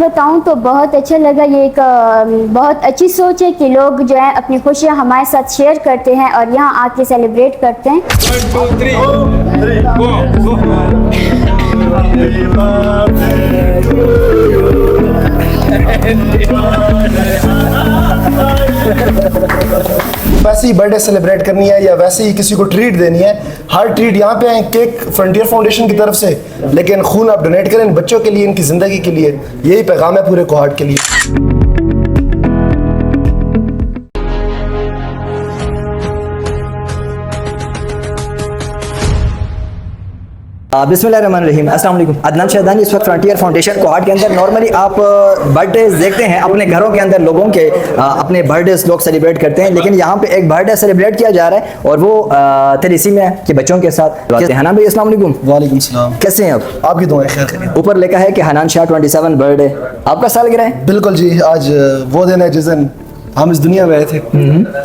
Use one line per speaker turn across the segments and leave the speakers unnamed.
बताऊं तो बहुत अच्छा लगा। ये एक बहुत अच्छी सोच है कि लोग जो है अपनी खुशियां हमारे साथ शेयर करते हैं और यहाँ आके सेलिब्रेट करते हैं।
1 2
वैसे ही बर्थडे सेलिब्रेट करनी है या वैसे ही किसी को ट्रीट देनी है, हर ट्रीट यहाँ पे है केक फ्रंटियर फाउंडेशन की तरफ से, लेकिन खून आप डोनेट करें इन बच्चों के लिए, इनकी ज़िंदगी के लिए। यही पैगाम है पूरे कोहार्ट के लिए।
बिस्मिल्लाहिर्रहमानिर्रहीम, अस्सलाम वालेकुम। अदनान शहदानी इस वक्त फ्रंटियर फाउंडेशन कोहार्ट के अंदर नॉर्मली आप बर्थडे देखते हैं अपने घरों के अंदर लोगों के अपने बर्थडे लोग सेलिब्रेट करते हैं, लेकिन यहाँ पे एक बर्थडे सेलिब्रेट किया जा रहा है और वो थैलेसीमिया के बच्चों के साथ। हनान भाई अस्सलाम वालेकुम।
वालेकुम सलाम।
कैसे हैं आप?
आपकी दुआएं खैर करें।
ऊपर लिखा है कि हनान शाह 27 बर्थडे, आपका सालगिरह है?
बिल्कुल जी, आज वो दिन है जिस दिन हम इस दुनिया में आए थे।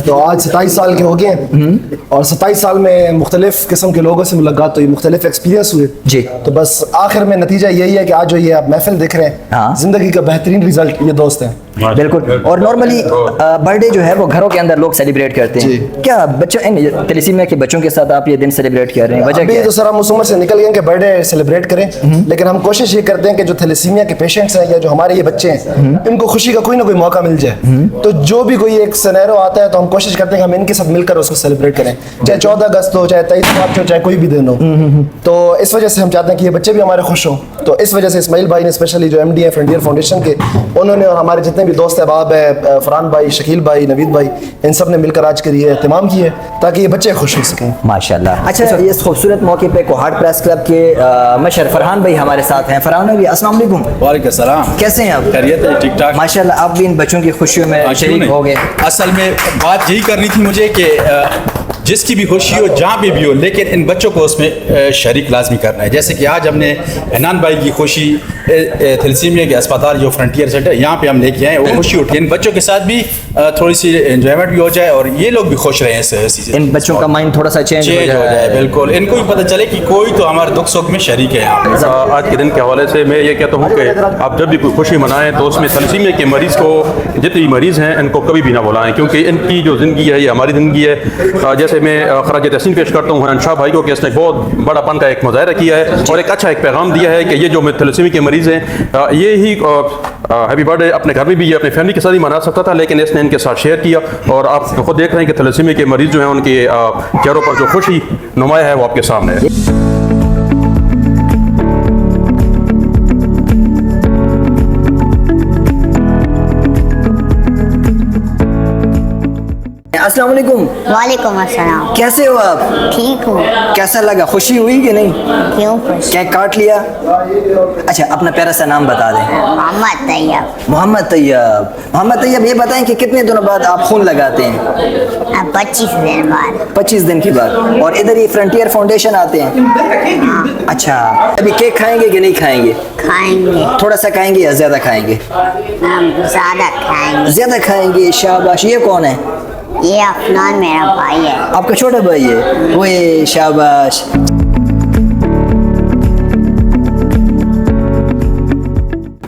तो आज 27 साल के हो गए हैं और 27 साल में मुख्तलिफ किस्म के लोगों से मुलाकात हुई, मुख्तलिफ एक्सपीरियंस हुए
जी।
तो बस आखिर में नतीजा यही है कि आज जो ये आप महफिल देख रहे हैं,
हाँ।
जिंदगी का बेहतरीन रिजल्ट ये दोस्त हैं।
बिल्कुल। और नॉर्मली बर्थडे जो है वो घरों के अंदर लोग सेलिब्रेट करते हैं, क्या बच्चों थैलेसीमिया के बच्चों के साथ आप ये दिन सेलिब्रेट कर रहे हैं? वजह क्या है?
तो सर हम उस उम्र से निकल गए कि बर्थडे सेलिब्रेट करें, लेकिन हम कोशिश ये करते हैं कि जो थैलेसीमिया के पेशेंट्स हैं या जो हमारे ये बच्चे हैं, इनको खुशी का कोई ना कोई मौका मिल जाए। तो जो भी कोई एक सिनेरियो आता है तो हम कोशिश करते हैं कि हम इनके साथ मिलकर उसको सेलिब्रेट करें, चाहे 14 अगस्त हो, चाहे 23 मार्च हो, चाहे कोई भी दिन हो। तो इस वजह से हम चाहते हैं कि ये बच्चे भी हमारे खुश हों। तो इस वजह से इस्माइल भाई ने स्पेशली जो MD है फ्रंटियर फाउंडेशन के, उन्होंने और हमारे जितने भी दोस्त अहबाब है, फरहान भाई, शकील भाई, नवीद भाई, इन सब ने मिलकर आज के लिए एहतमाम की है ताकि ये बच्चे खुश हो सकें।
माशाल्लाह। अच्छा, इस खूबसूरत मौके पे कोहार्ट प्रेस क्लब के मशर फरहान भाई हमारे साथ हैं। फरहान भाई अस्सलाम वालेकुम।
वालेकुम सलाम।
कैसे हैं आप?
खैरियत है, ठीक ठाक।
माशाल्लाह, आप भी इन बच्चों की खुशियों में शरीक हो गए।
असल में बात यही करनी थी मुझे कि जिसकी भी खुशी हो जहाँ पे भी हो, लेकिन इन बच्चों को उसमें शरीक लाजमी करना है। जैसे कि आज हमने हनान भाई की खुशी थैलेसीमिया के अस्पताल जो फ्रंटियर सेंटर यहाँ पे हम लेके आए, वो खुशी उठी। इन बच्चों के साथ भी थोड़ी सी एंजॉयमेंट भी हो जाए और ये लोग भी खुश रहे हैं।
इन बच्चों का माइंड थोड़ा सा चेंज हो जाए।
बिल्कुल, इनको भी पता चले कि कोई तो हमारे दुख सुख में शरीक है यहाँ पे।
आज के दिन के हवाले से मैं ये कहता हूँ कि आप जब भी कोई खुशी मनाएं तो उसमें थैलेसीमिया के मरीज़ को, जितने भी मरीज़ हैं, इनको कभी भी ना बुलाएं, क्योंकि इनकी जो ज़िंदगी है ये हमारी ज़िंदगी है। जैसे मैं खराज तहसीन पेश करता हूँ हनान शाह भाई को कि इसने बहुत बड़ापन का एक मुजाहरा किया है और एक अच्छा एक पैगाम दिया है कि ये जो थैलेसीमिया के मरीज़ हैं, ये ही हैप्पी बर्थडे अपने घर में भी, अपने फैमिली के साथ ही मना सकता था, लेकिन इसने इनके साथ शेयर किया। और आप खुद देख रहे हैं कि थैलेसीमिया के मरीज़ जो हैं उनके चेहरों पर जो खुशी नुमाया है वो आपके सामने है।
अस्सलाम वालेकुम।
वालेकुम अस्सलाम।
कैसे हो आप?
ठीक हूँ।
कैसा लगा? खुशी हुई कि नहीं?
क्यों खुश?
केक काट लिया? अच्छा, अपना प्यारा सा नाम बता दें।
मोहम्मद तैयब।
मोहम्मद तैयब। मोहम्मद तैयब, ये बताएं कि कितने दिनों बाद आप खून लगाते हैं?
25 दिन बाद।
25 दिन के बाद। और इधर ये फ्रंटियर फाउंडेशन आते हैं? अच्छा, अभी केक खाएंगे कि नहीं खाएंगे?
खाएंगे।
थोड़ा सा खाएंगे या ज्यादा खाएंगे?
ज्यादा खाएंगे।
ज्यादा खाएंगे, शाबाश। ये कौन है?
ये अफनान मेरा भाई है।
आपका छोटा भाई है? ओए शाबाश।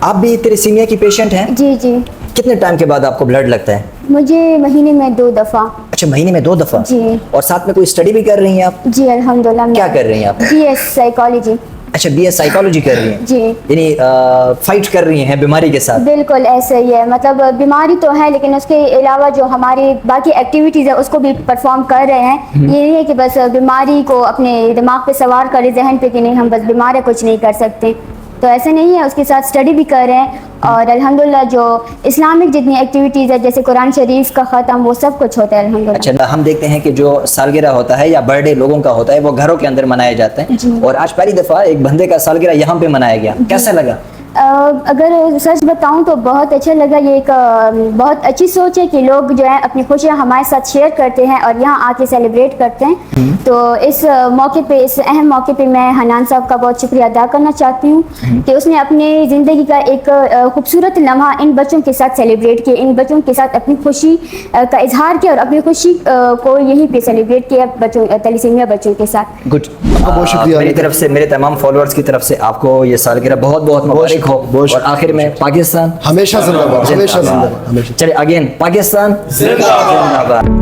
आप भी थैलेसीमिया की पेशेंट हैं?
जी जी।
कितने टाइम के बाद आपको ब्लड लगता है?
मुझे महीने में 2 दफ़ा।
अच्छा, महीने में 2 दफा?
जी।
और साथ में कोई स्टडी भी कर रही हैं आप?
जी अल्हम्दुलिल्लाह।
क्या कर रही हैं आप?
BS psychology.
अच्छा, BS साइकोलॉजी कर रही हैं?
जी।
यानी फाइट कर रही हैं बीमारी के साथ?
बिल्कुल ऐसे ही है, मतलब बीमारी तो है लेकिन उसके अलावा जो हमारी बाकी एक्टिविटीज़ है उसको भी परफॉर्म कर रहे हैं। ये नहीं है कि बस बीमारी को अपने दिमाग पे सवार करें, जहन पे कि नहीं हम बस बीमार है, कुछ नहीं कर सकते, तो ऐसे नहीं है। उसके साथ स्टडी भी कर रहे हैं और अल्हम्दुलिल्लाह जो इस्लामिक जितनी एक्टिविटीज़ है जैसे कुरान शरीफ का ख़त्म, वो सब कुछ होता है अल्हम्दुलिल्लाह।
अच्छा, हम देखते हैं कि जो सालगिरह होता है या बर्थडे लोगों का होता है वो घरों के अंदर मनाए जाते हैं, और आज पहली दफ़ा एक बंदे का सालगिरह यहाँ पे मनाया गया, कैसा लगा?
अगर सच बताऊं तो बहुत अच्छा लगा। ये एक बहुत अच्छी सोच है कि लोग जो है अपनी खुशियां हमारे साथ शेयर करते हैं और यहाँ आके सेलिब्रेट करते हैं। तो इस मौके पे, इस अहम मौके पे मैं हनान साहब का बहुत शुक्रिया अदा करना चाहती हूँ कि उसने अपनी ज़िंदगी का एक खूबसूरत लम्हा इन बच्चों के साथ सेलिब्रेट किया, इन बच्चों के साथ अपनी खुशी का इजहार किया और अपनी खुशी को यहीं पे सेलिब्रेट किया बच्चों, थैलेसीमिया बच्चों के साथ।
गुड,
बहुत शुक्रिया।
मेरी तरफ से, मेरे तमाम फॉलोअर्स की तरफ से आपको ये सालगिरह बहुत बहुत मुबारक हो।
बहुत
और आखिर में पाकिस्तान
हमेशा जिंदाबाद, हमेशा जिंदाबाद, हमेशा।
चलिए अगेन पाकिस्तान जिंदाबाद।